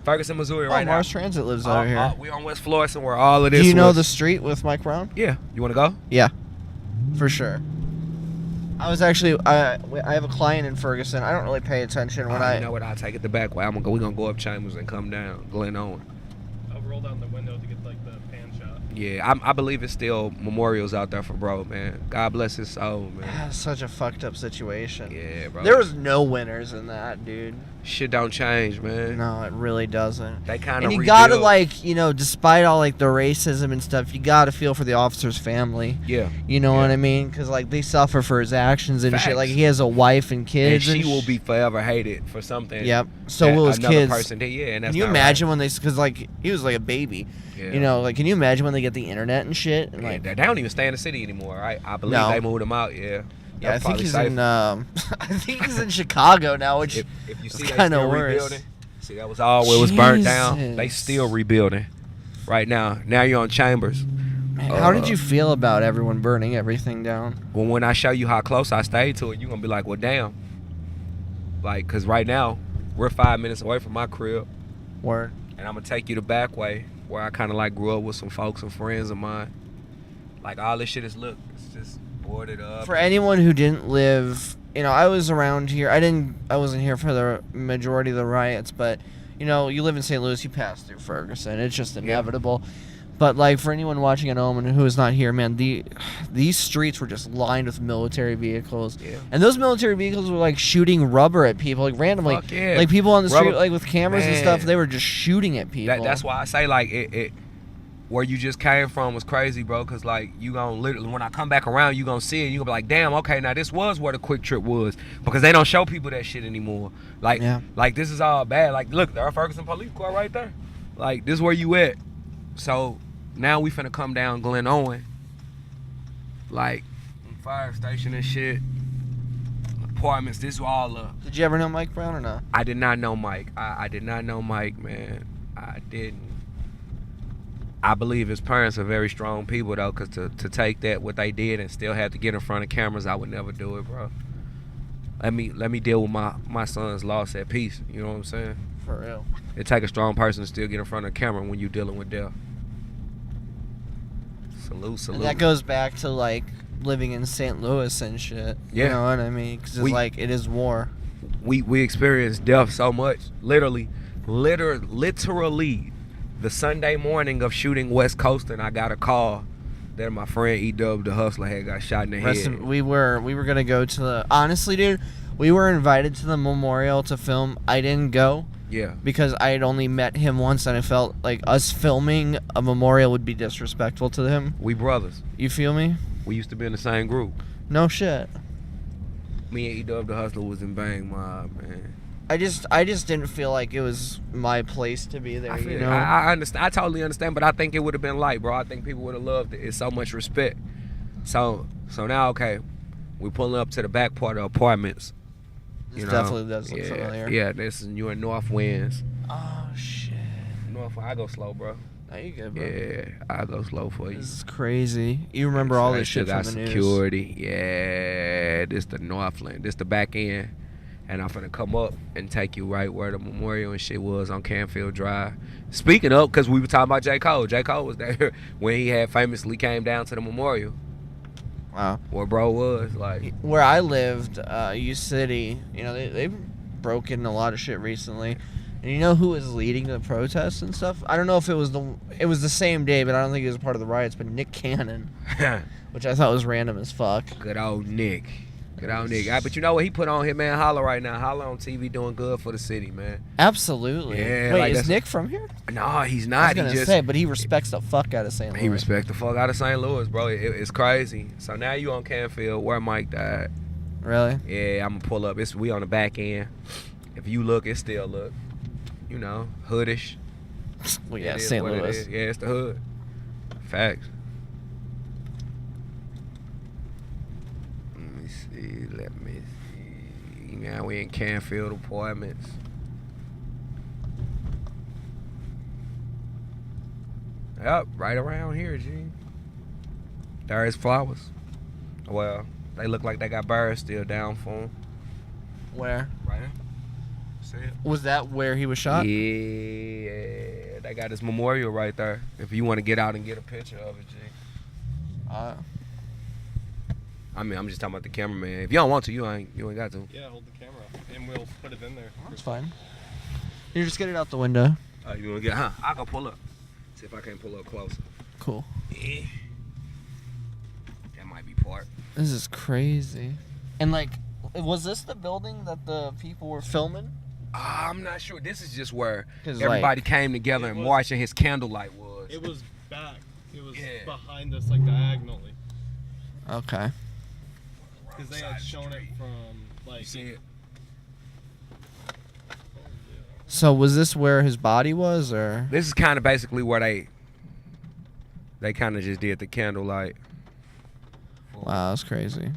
Ferguson, Missouri, right now. Mars Transit lives over here. We on West Florissant where all of this Do you know the street with Mike Brown? Yeah. You want to go? Yeah, for sure. I was actually, I have a client in Ferguson. I don't really pay attention when You know what? I'll take it the back way. We're going to go up Chambers and come down Glen Owen. I'll roll down the window to get like the pan shot. Yeah, I believe it's still memorials out there for bro, man. God bless his soul, man. Such a fucked up situation. Yeah, bro. There was no winners in that, dude. Shit don't change, man. No, it really doesn't. They kind of And you gotta, like, you know, despite all, like, the racism and stuff, you gotta feel for the officer's family. Yeah. You know what I mean? Because, like, they suffer for his actions and Facts. shit. Like, he has a wife and kids. And she will be forever hated for something. Yep. So will his another kids. person did. Yeah, and that's Can you not imagine when they, because, like, he was like a baby. Yeah. You know, like, can you imagine when they get the internet and shit? And, like, they don't even stay in the city anymore, right? I believe No. they moved him out, yeah. yeah, I That's think probably he's safe. in, I think he's in Chicago now, which If you is see they kind of still worse. rebuilding, see that was all where it was burnt down. Jesus. They still rebuilding right now. Now you're on Chambers. Man, how did you feel about everyone burning everything down? Well, when I show you how close I stayed to it, you're going to be like, well, damn. Like, because right now, we're 5 minutes away from my crib. Word. And I'm going to take you the back way where I kind of like grew up with some folks and friends of mine. Like, all this shit is, look, it's just boarded up. For anyone who didn't live, you know, I was around here. I wasn't here for the majority of the riots, but, you know, you live in St. Louis, you pass through Ferguson. It's just inevitable. But, like, for anyone watching at home and who is not here, man, these streets were just lined with military vehicles. Yeah. And those military vehicles were, like, shooting rubber at people, like, randomly. Fuck yeah. Like, people on the Rubber- street, like, with cameras and Man. stuff, they were just shooting at people. That's why I say, like, it where you just came from was crazy, bro, because, like, you gonna literally, when I come back around, you gonna see it, you gonna be like, damn, okay, now this was where the Quick Trip was, because they don't show people that shit anymore. Like, like this is all bad. Like, look, there are Ferguson Police Car right there. Like, this is where you at. So, now we finna come down Glen Owen, like, fire station and shit, apartments, this all up. Did you ever know Mike Brown or not? I did not know Mike. I did not know Mike, man. I didn't. I believe his parents are very strong people, though, because to take that, what they did, and still have to get in front of cameras, I would never do it, bro. Let me deal with my son's loss at peace. You know what I'm saying? For real. It take a strong person to still get in front of a camera when you're dealing with death. Salute. And that goes back to, like, living in St. Louis and shit. Yeah. You know what I mean? Because it's like, it is war. We experience death so much. Literally, the Sunday morning of shooting West Coast, and I got a call that my friend E-Dub the Hustler had got shot in the head. We were gonna go to the, honestly, dude, we were invited to the memorial to film. I didn't go. Yeah. Because I had only met him once, and I felt like us filming a memorial would be disrespectful to him. We brothers. You feel me? We used to be in the same group. No shit. Me and E-Dub the Hustler was in Bang Mob, man. I just didn't feel like it was my place to be there, you know? I understand. I totally understand, but I think it would have been light, bro. I think people would have loved it. It's so much respect. So now, okay, we pulling up to the back part of apartments. This definitely does look familiar. Yeah, this is you in North Winds. Oh, shit. North, I go slow, bro. No, you good, bro. Yeah, I go slow for you. This is crazy. You remember all this shit from the news. Security. Yeah, this the Northland. This the back end. And I'm finna come up and take you right where the memorial and shit was on Canfield Drive. Speaking of, because we were talking about J. Cole. J. Cole was there when he had famously came down to the memorial. Wow. Where bro was, like. Where I lived, U City, you know, they broke in a lot of shit recently. And you know who was leading the protests and stuff? I don't know if it was the same day, but I don't think it was part of the riots, but Nick Cannon. Which I thought was random as fuck. Good old Nick. Good old Nick. But you know what? He put on Hitman Holla right now. Holla on TV doing good for the city, man. Absolutely. Yeah. Wait, like is Nick from here? No, he's not. I was gonna say, but he respects the fuck out of St. Louis. He respects the fuck out of St. Louis, bro. It's crazy. So now you on Canfield where Mike died. Really? Yeah, I'm gonna pull up. We on the back end. If you look, it still look, you know, hoodish. Well, yeah, St. Louis. Yeah, it's the hood. Facts. Let me see. Now we in Canfield Apartments. Yep, right around here, G. There is flowers. Well, they look like they got birds still down for them. Where? Right here. See it? Was that where he was shot? Yeah. They got his memorial right there. If you want to get out and get a picture of it, G. I mean, I'm just talking about the cameraman. If you don't want to, you ain't got to. Yeah, hold the camera, and we'll put it in there. That's fine. You just get it out the window. You want to get? I'll go pull up. See if I can pull up closer. Cool. Yeah. That might be part. This is crazy. And like, was this the building that the people were filming? I'm not sure. This is just where 'Cause, everybody came together and marched, and his candlelight was. It was back. It was Yeah. behind us, like diagonally. Okay. Because they had shown it from like. You see it? So was this where his body was, or? This is kind of basically where they kind of just did the candlelight. Wow, that's crazy.